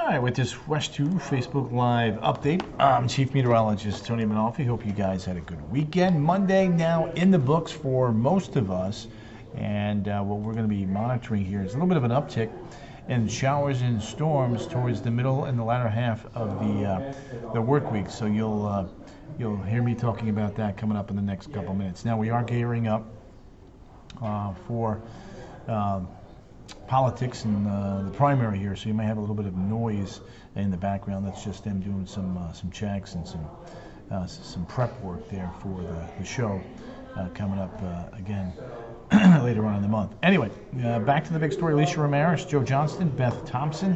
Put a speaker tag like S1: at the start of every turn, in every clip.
S1: right, with this West 2 Facebook Live update, I'm Chief Meteorologist Tony Manolfi. Hope you guys had a good weekend. Monday now in the books for most of us, and what we're going to be monitoring here is a little bit of an uptick in showers and storms towards the middle and the latter half of the work week. So you'll hear me talking about that coming up in the next couple minutes. Now we are gearing up for politics and the primary here, so you may have a little bit of noise in the background. That's just them doing some checks and some prep work there for the show coming up again later on in the month. Anyway, back to the big story. Alicia Ramirez, Joe Johnston, Beth Thompson,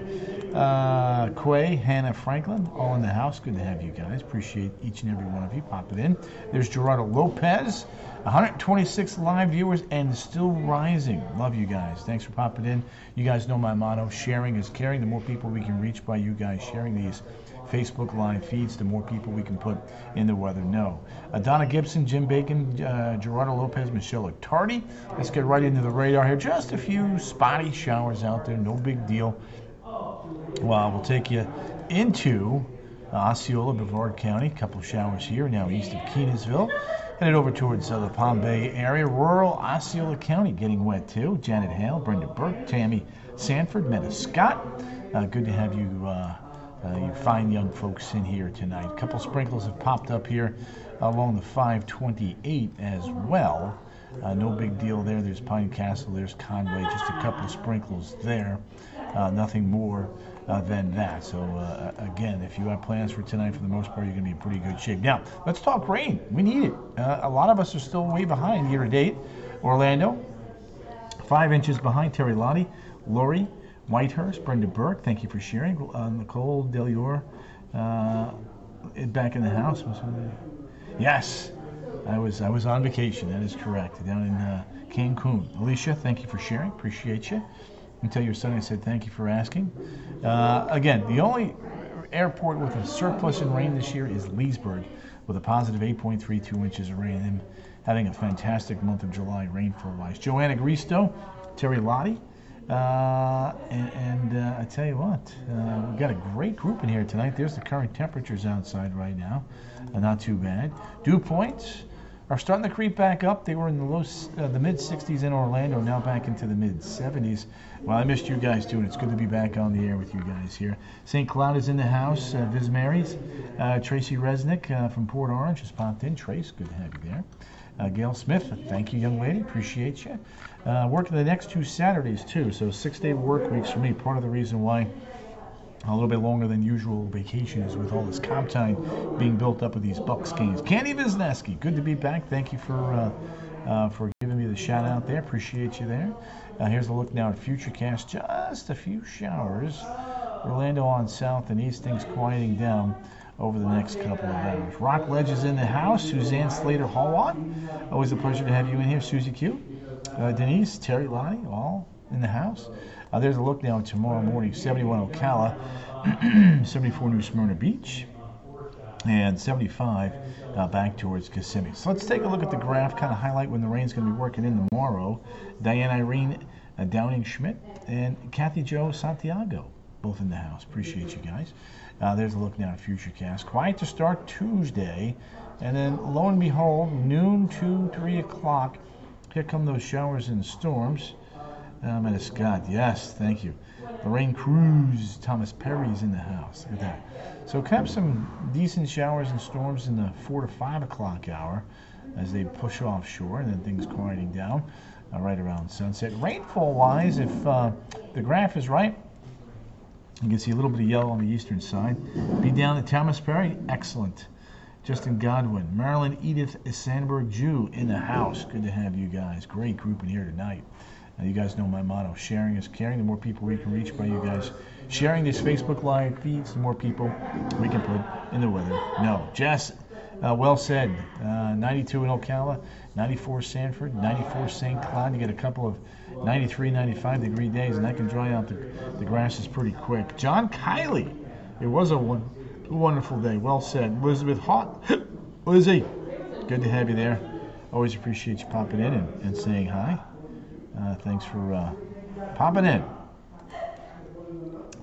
S1: Quay, Hannah Franklin, all in the house. Good to have you guys. Appreciate each and every one of you popping in. There's Gerardo Lopez, 126 live viewers and still rising. Love you guys. Thanks for popping in. You guys know my motto, sharing is caring. The more people we can reach by you guys sharing these Facebook Live feeds, the more people we can put in the weather know. Donna Gibson, Jim Bacon, Gerardo Lopez, Michelle Tardy. Let's get right into the radar here. Just a few spotty showers out there, no big deal. Well, we'll take you into Osceola, Brevard County. A couple of showers here now east of Kenansville. Headed over towards the Palm Bay area. Rural Osceola County getting wet too. Janet Hale, Brenda Burke, Tammy Sanford, Meta Scott. Good to have you fine young folks in here tonight. A couple sprinkles have popped up here along the 528 as well. No big deal there. There's Pine Castle, there's Conway, just a couple of sprinkles there. Nothing more than that. So again, if you have plans for tonight, for the most part, you're going to be in pretty good shape. Now, let's talk rain. We need it. A lot of us are still way behind year to date. Orlando, 5 inches behind. Terry Lottie, Lori Whitehurst, Brenda Burke, thank you for sharing. Nicole Delior, back in the house. Yes, I was on vacation. That is correct, down in Cancun. Alicia, thank you for sharing. Appreciate you. And tell your son I said thank you for asking. Again, the only airport with a surplus in rain this year is Leesburg, with a positive 8.32 inches of rain. And having a fantastic month of July rainfall-wise. Joanna Gristo, Terry Lottie. I tell you what, we've got a great group in here tonight. There's the current temperatures outside right now. Not too bad. Dew points are starting to creep back up. They were in the mid 60s in Orlando, now back into the mid 70s. Well, I missed you guys too, and it's good to be back on the air with you guys here. St. Cloud is in the house. Viz Mary's. Tracy Resnick from Port Orange has popped in. Trace, good to have you there. Gail Smith, thank you, young lady. Appreciate you. Working the next 2 Saturdays, too. So 6-day work weeks for me. Part of the reason why a little bit longer than usual vacation is with all this comp time being built up with these Bucks games. Candy Wisniewski, good to be back. Thank you for giving me the shout out there. Appreciate you there. Here's a look now at Futurecast. Just a few showers. Orlando on south and east, things quieting down over the next couple of hours. Rock Ledge is in the house. Suzanne Slater Hallwatt. Always a pleasure to have you in here. Susie Q. Denise, Terry Lottie, all in the house. There's a look now tomorrow morning. 71 Ocala, 74 New Smyrna Beach, and 75 back towards Kissimmee. So let's take a look at the graph, kind of highlight when the rain's going to be working in tomorrow. Diane Irene Downing Schmidt and Kathy Jo Santiago, both in the house. Appreciate you guys. There's a look now at Futurecast. Quiet to start Tuesday, and then lo and behold, noon to 3 o'clock, here come those showers and storms. Meta Scott, yes, thank you. Lorraine Cruz, Thomas Perry's in the house. Look at that. So kind of some decent showers and storms in the 4 to 5 o'clock hour as they push offshore, and then things quieting down right around sunset. Rainfall-wise, if the graph is right, you can see a little bit of yellow on the eastern side. Be down at Thomas Perry, excellent. Justin Godwin, Marilyn Edith Sandberg Jew in the house. Good to have you guys. Great group in here tonight. You guys know my motto, sharing is caring. The more people we can reach by you guys sharing these Facebook Live feeds, the more people we can put in the weather. No, Jess, well said. 92 in Ocala, 94 Sanford, 94 St. Cloud. You get a couple of 93, 95 degree days, and that can dry out the grasses pretty quick. John Kiley, it was a wonderful day. Well said. Elizabeth Hott, Lizzie, good to have you there. Always appreciate you popping in and saying hi. Thanks for popping in.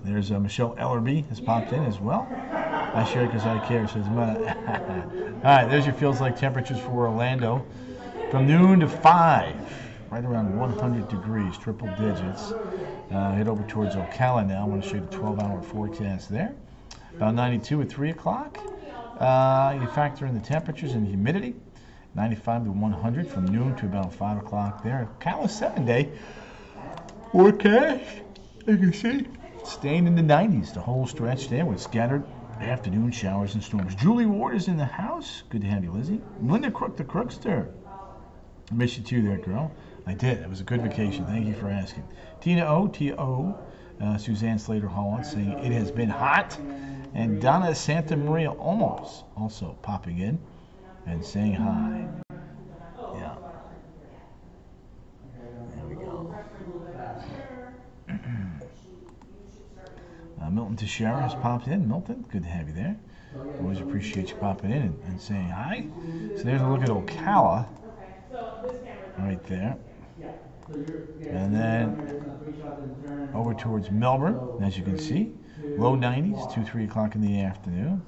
S1: There's Michelle Ellerby has popped in as well. I share because I care. Says, all right, there's your feels like temperatures for Orlando. From noon to 5, right around 100 degrees, triple digits. Head over towards Ocala now. I want to show you the 12-hour forecast there. About 92 at 3 o'clock. You factor in the temperatures and humidity. 95 to 100 from noon to about 5 o'clock there. Ocala 7-day forecast, you can see, staying in the 90s the whole stretch there with scattered afternoon showers and storms. Julie Ward is in the house. Good to have you, Lizzie. Linda Crook, the Crookster. I miss you too there, girl. I did. It was a good vacation. Thank you for asking. Tina O, T.O., Suzanne Slater-Holland saying it has been hot. And Donna Santa Maria Olmos also popping in and saying hi. Yeah. There we go. Milton Teixeira has popped in. Milton, good to have you there. Always appreciate you popping in and saying hi. So there's a look at Ocala right there. And then over towards Melbourne, as you can see. Low 90s, 2, 3 o'clock in the afternoon.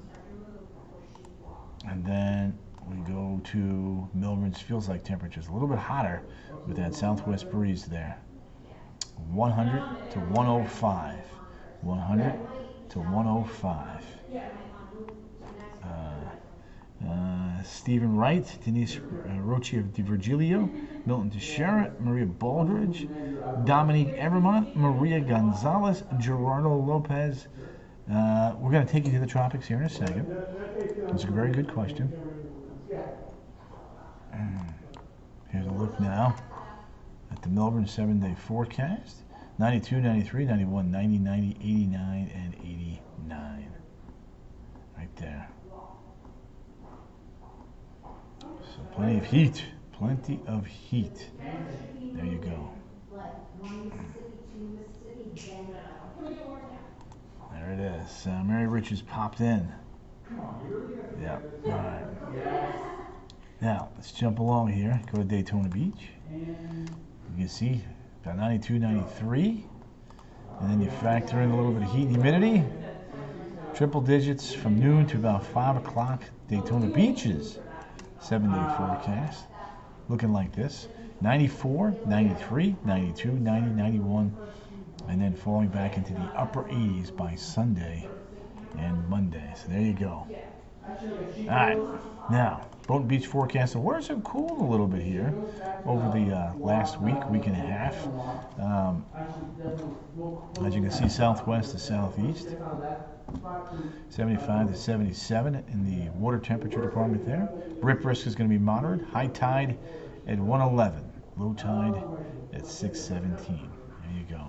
S1: And then we go to Melbourne's feels like temperatures. A little bit hotter with that southwest breeze there. 100 to 105. 100 to 105. Stephen Wright, Denise Rochi of Virgilio, Milton Teixeira, Maria Baldridge, Dominique Everma, Maria Gonzalez, Gerardo Lopez. We're going to take you to the tropics here in a second. It's a very good question. Here's a look now at the Melbourne 7-day forecast. 92, 93, 91, 90, 90, 89, and 89. Right there. So plenty of heat. Plenty of heat. There you go. There it is. Mary Richards popped in. Yeah. All right. Now, let's jump along here. Go to Daytona Beach. You can see about 92, 93. And then you factor in a little bit of heat and humidity. Triple digits from noon to about 5 o'clock. Daytona Beach's 7-day forecast. Looking like this. 94, 93, 92, 90, 91. And then falling back into the upper 80s by Sunday and Monday. So there you go. All right. Now, Boynton Beach forecast. The waters have cooled a little bit here over the last week and a half. As you can see, southwest to southeast. 75 to 77 in the water temperature department there. Rip risk is going to be moderate. High tide at 111. Low tide at 617. There you go.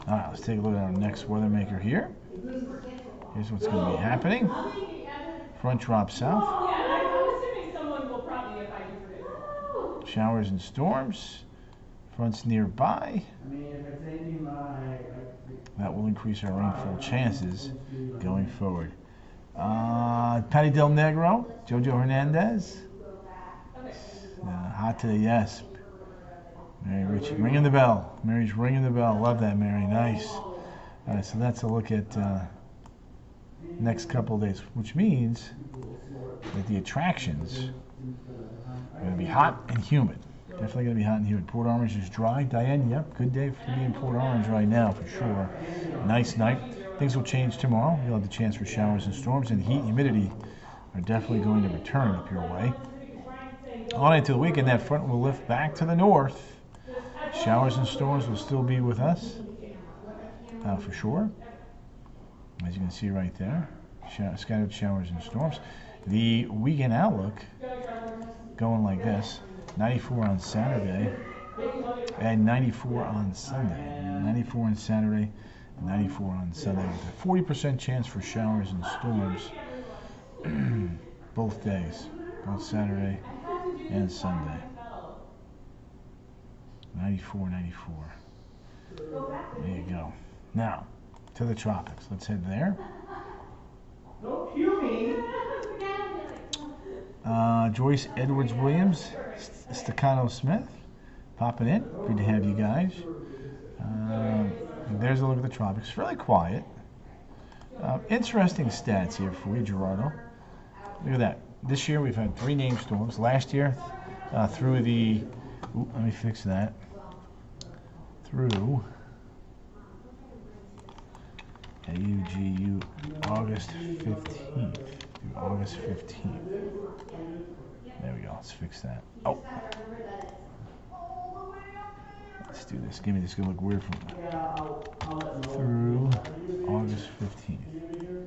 S1: All right, let's take a look at our next weather maker here. Here's what's going to be happening. Front drop south. Showers and storms. Fronts nearby. That will increase our rainfall chances going forward. Patty Del Negro, Jojo Hernandez. Hot today, yes. Mary Ritchie, ringing the bell. Mary's ringing the bell. Love that, Mary. Nice. All right, so that's a look at next couple of days, which means that the attractions are going to be hot and humid. Definitely going to be hot and humid. Port Orange is dry. Diane, yep, good day to be in Port Orange right now for sure. Nice night. Things will change tomorrow. You'll have the chance for showers and storms, and heat and humidity are definitely going to return up your way. On into the weekend, that front will lift back to the north. Showers and storms will still be with us for sure. As you can see right there, scattered showers and storms. The weekend outlook going like this: 94 on Saturday and 94 on Sunday. 94 on Saturday, 94 on Sunday, with a 40% chance for showers and storms both days, both Saturday and Sunday. 94, 94. There you go. Now, to the tropics. Let's head there. Joyce Edwards-Williams, Staccato Smith, popping in. Good to have you guys. There's a look at the tropics. Fairly quiet. Interesting stats here for you, Gerardo. Look at that. This year we've had 3 named storms. Last year, through the... let me fix that. Through... AUGU August 15th. Through August 15th. There we go. Let's fix that. Oh. Let's do this. Give me this. It's going to look weird from through August 15th.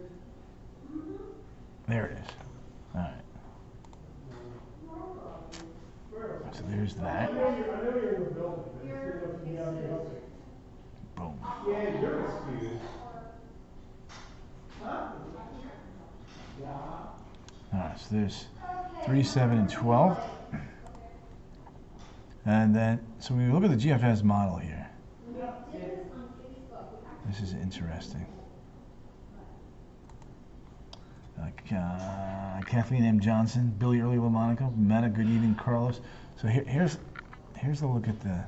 S1: There it is. All right. So there's that. Boom. Alright, so there's 3, 7, and 12. And then, so when we look at the Gfs model here, this is interesting. Kathleen M. Johnson, Billy Early LaMonaco, Meta, good evening, Carlos. So here's a look at the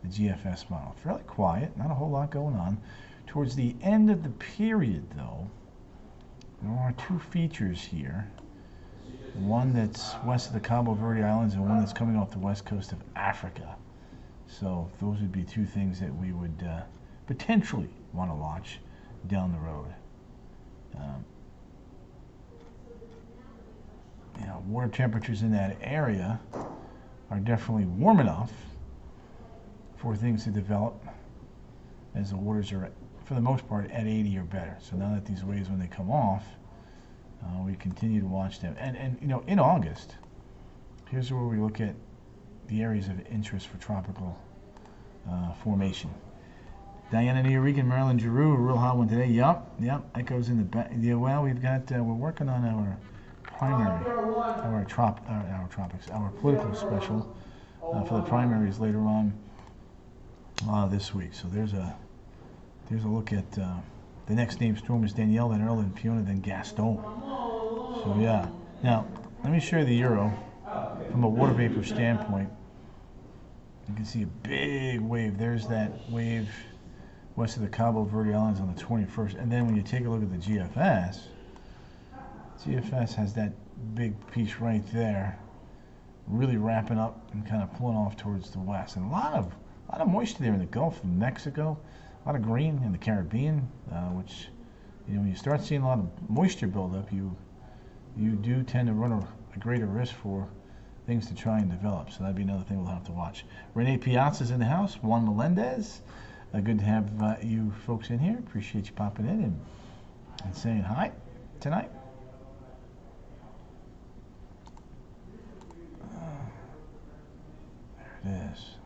S1: Gfs model. Fairly quiet, not a whole lot going on. Towards the end of the period, though, there are 2 features here. One that's west of the Cabo Verde Islands and one that's coming off the west coast of Africa. So those would be 2 things that we would potentially want to watch down the road. You know, water temperatures in that area are definitely warm enough for things to develop as the waters are, for the most part, at 80 or better. So now that these waves, when they come off, we continue to watch them. And you know, in August, here's where we look at the areas of interest for tropical formation. Diana Neorican, Maryland Giroux, a real hot one today. Yep, echoes in the back. Yeah, well, we've got, we're working on our primary, our tropics, our political special for the primaries later on this week. So there's a look at the next named storm is Danielle, then Earl, then Fiona, then Gaston. So yeah. Now let me show you the Euro from a water vapor standpoint. You can see a big wave. There's that wave west of the Cabo Verde Islands on the 21st. And then when you take a look at the GFS, GFS has that big piece right there, really wrapping up and kind of pulling off towards the west. And a lot of moisture there in the Gulf of Mexico, a lot of green in the Caribbean, which, you know, when you start seeing a lot of moisture buildup, you do tend to run a greater risk for things to try and develop. So that'd be another thing we'll have to watch. Renee Piazza's in the house. Juan Melendez. Good to have you folks in here. Appreciate you popping in and saying hi tonight. There it is.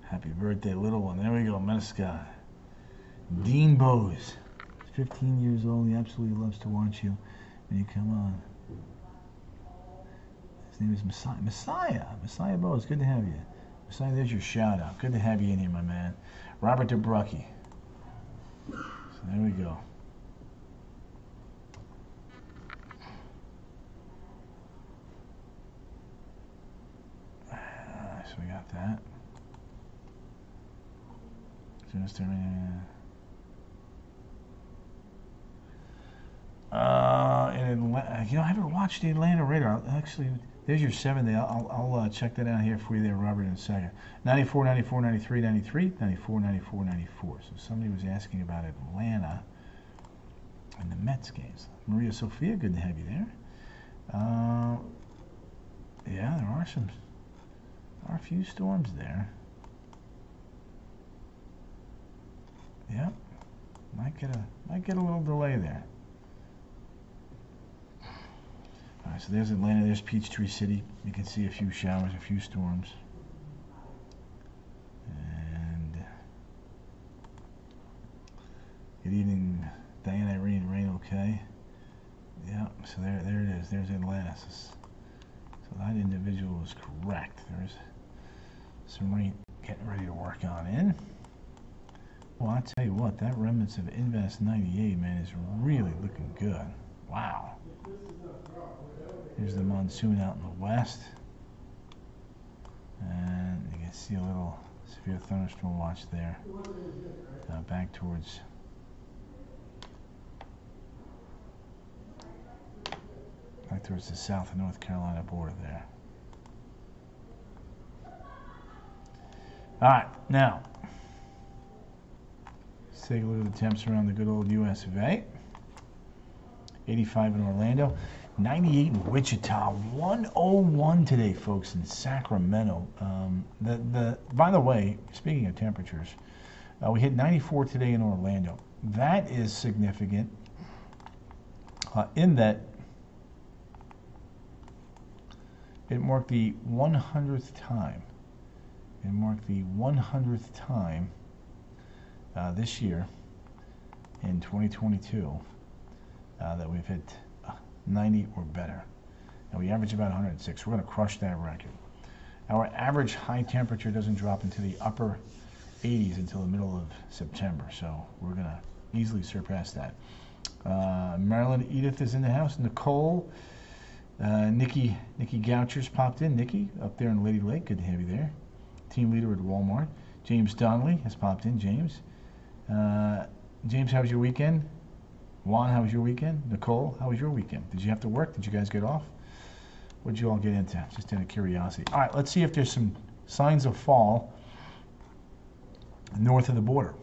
S1: Happy birthday, little one. There we go, Metascott. Dean Bose. 15 years old. He absolutely loves to watch you when you come on. His name is Messiah Bose. Good to have you. Messiah, there's your shout out. Good to have you in here, my man. Robert DeBrucky. So there we go. So we got that. In Atlanta, you know, I haven't watched the Atlanta radar. Actually, there's your 7 day. I'll check that out here for you there, Robert, in a second. 94, 94, 93, 93, 94, 94, 94. So somebody was asking about Atlanta and the Mets games. Maria Sophia, good to have you there. Yeah, there are a few storms there. Yep, might get a little delay there. All right, so there's Atlanta, there's Peachtree City. You can see a few showers, a few storms. And good evening, Diane Irene, rain okay? Yep, so there it is, there's Atlanta. So that individual is correct. There's some rain getting ready to work on in. Well, I tell you what, that remnants of Invest 98, man, is really looking good. Wow. Here's the monsoon out in the west. And you can see a little Severe thunderstorm watch there. Back towards the South and North Carolina border there. All right, now let's take a look at the temps around the good old US of A. 85 in Orlando, 98 in Wichita, 101 today, folks, in Sacramento. By the way, speaking of temperatures, we hit 94 today in Orlando. That is significant in that it marked the 100th time. It marked the 100th time this year in 2022 that we've hit 90 or better. And we average about 106. We're going to crush that record. Our average high temperature doesn't drop into the upper 80s until the middle of September, so we're going to easily surpass that. Maryland Edith is in the house. Nicole, Nikki Goucher's popped in. Nikki, up there in Lady Lake, good to have you there. Team leader at Walmart. James Donnelly has popped in. James, how was your weekend? Juan, how was your weekend? Nicole, how was your weekend? Did you have to work? Did you guys get off? What did you all get into? Just out of curiosity. All right, let's see if there's some signs of fall north of the border.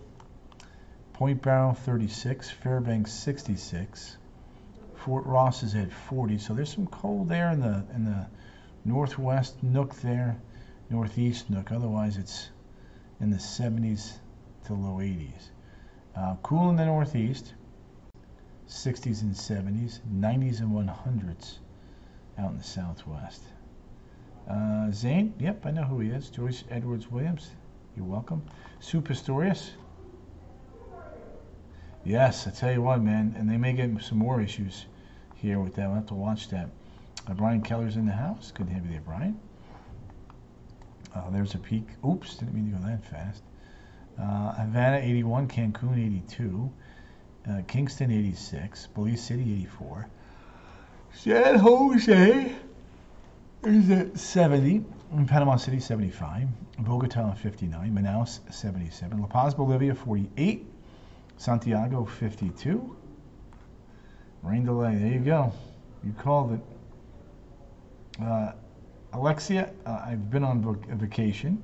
S1: Point Barrow 36, Fairbanks 66, Fort Ross is at 40. So there's some cold there in the northwest nook there, northeast nook. Otherwise, it's in the 70s to low 80s. Cool in the northeast, 60s and 70s, 90s and 100s out in the southwest. Zane, yep, I know who he is. Joyce Edwards Williams, you're welcome. Sue Pistorius. Yes, I tell you what, man, and they may get some more issues here with that. We'll have to watch that. Brian Keller's in the house. Good to have you there, Brian. There's a peak. Oops, didn't mean to go that fast. Havana 81, Cancun 82, Kingston 86, Belize City 84, San Jose is at 70, Panama City 75, Bogota 59, Manaus 77, La Paz, Bolivia 48, Santiago 52. Rain delay. There you go. You called it. Alexia, I've been on vacation.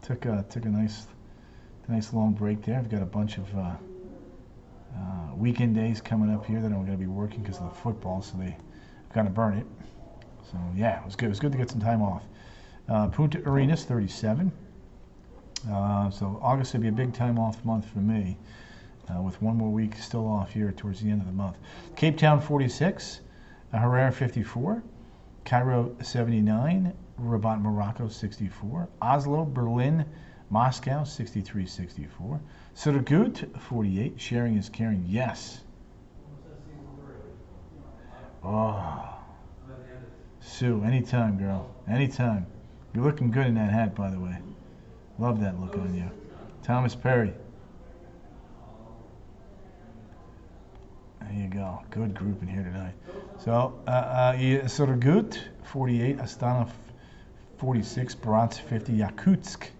S1: Took a nice long break there. I've got a bunch of weekend days coming up here that I'm going to be working because of the football, so I've got to burn it. So yeah, it was good. It was good to get some time off. Punta Arenas 37. So August will be a big time off month for me. With one more week still off here towards the end of the month. Cape Town 46, Herrera 54, Cairo 79, Rabat Morocco 64, Oslo, Berlin, Moscow 63-64, Surgut 48, sharing is caring, yes. Oh, Sue, anytime, girl, anytime. You're looking good in that hat, by the way. Love that look on you. Thomas Perry. There you go. Good group in here tonight. So, Surgut, 48, Astana, 46, Brats, 50, Yakutsk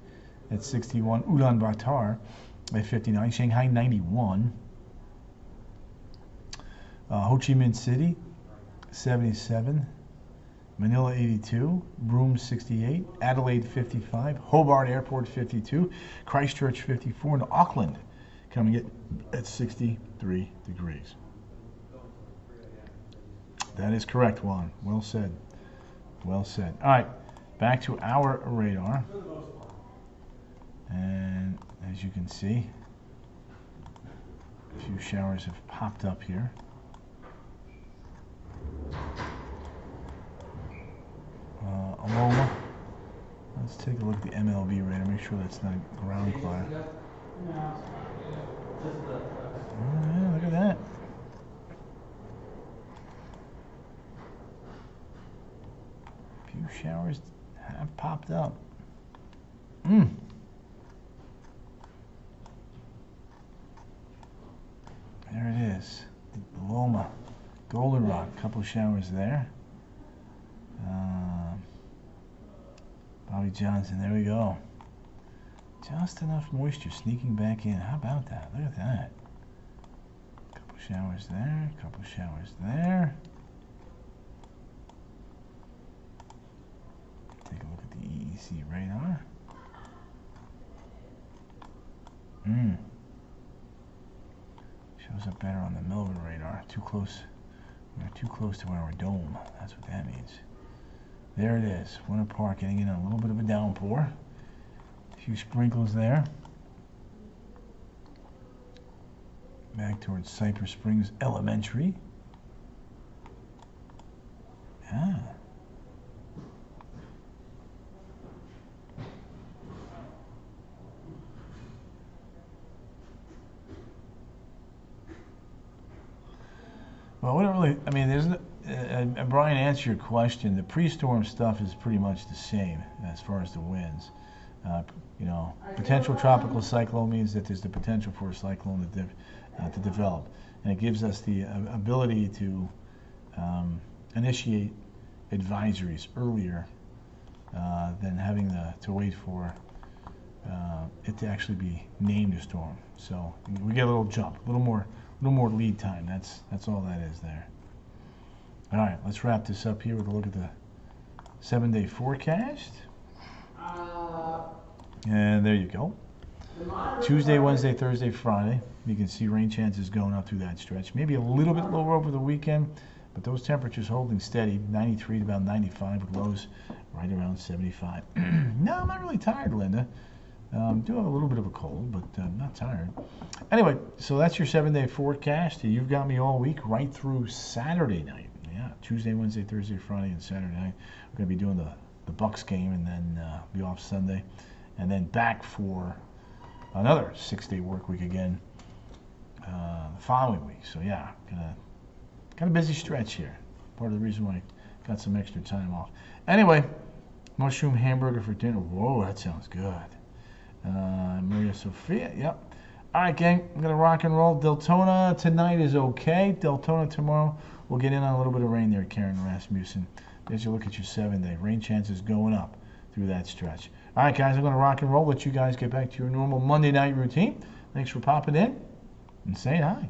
S1: at 61, Ulaanbaatar at 59, Shanghai, 91, Ho Chi Minh City, 77, Manila, 82, Broome, 68, Adelaide, 55, Hobart Airport, 52, Christchurch, 54, and Auckland coming in at 63 degrees. That is correct, Juan. Well said. Well said. All right, back to our radar. And as you can see, a few showers have popped up here. Aloma. Let's take a look at the MLB radar. Make sure that's not ground cloud. Yeah, look at that. Few showers have popped up. There it is. Loma, Goldenrod, a couple of showers there. Bobby Johnson, there we go. Just enough moisture sneaking back in. How about that? Look at that. Couple showers there, couple showers there. Take a look at the EEC radar. Shows up better on the Melbourne radar. Too close. We're too close to our dome. That's what that means. There it is. Winter Park getting in a little bit of a downpour. A few sprinkles there. Back towards Cypress Springs Elementary. Ah. Well, we don't really, I mean, there's, Brian, answer your question. The pre-storm stuff is pretty much the same as far as the winds. You know, potential tropical cyclone means that there's the potential for a cyclone to develop. And it gives us the ability to initiate advisories earlier than having to wait for it to actually be named a storm. So we get a little jump, a little more lead time. That's all that is there. All right, let's wrap this up here with a look at the 7-day forecast. And there you go. Tuesday, Wednesday, Thursday, Friday. You can see rain chances going up through that stretch. Maybe a little bit lower over the weekend, but those temperatures holding steady, 93 to about 95 with lows right around 75. No, I'm not really tired, Linda. Do have a little bit of a cold, but I'm not tired. Anyway, so that's your 7-day forecast. You've got me all week right through Saturday night. Yeah, Tuesday, Wednesday, Thursday, Friday, and Saturday night. We're going to be doing the Bucks game and then be off Sunday. And then back for another 6-day work week again the following week. So yeah, got a busy stretch here. Part of the reason why I got some extra time off. Anyway, mushroom hamburger for dinner. Whoa, that sounds good. Maria Sophia, yep. All right, gang, I'm going to rock and roll. Deltona tonight is okay. Deltona tomorrow, we'll get in on a little bit of rain there, Karen Rasmussen. There's your look at your 7-day. Rain chances going up through that stretch. All right, guys, I'm going to rock and roll. Let you guys get back to your normal Monday night routine. Thanks for popping in and saying hi.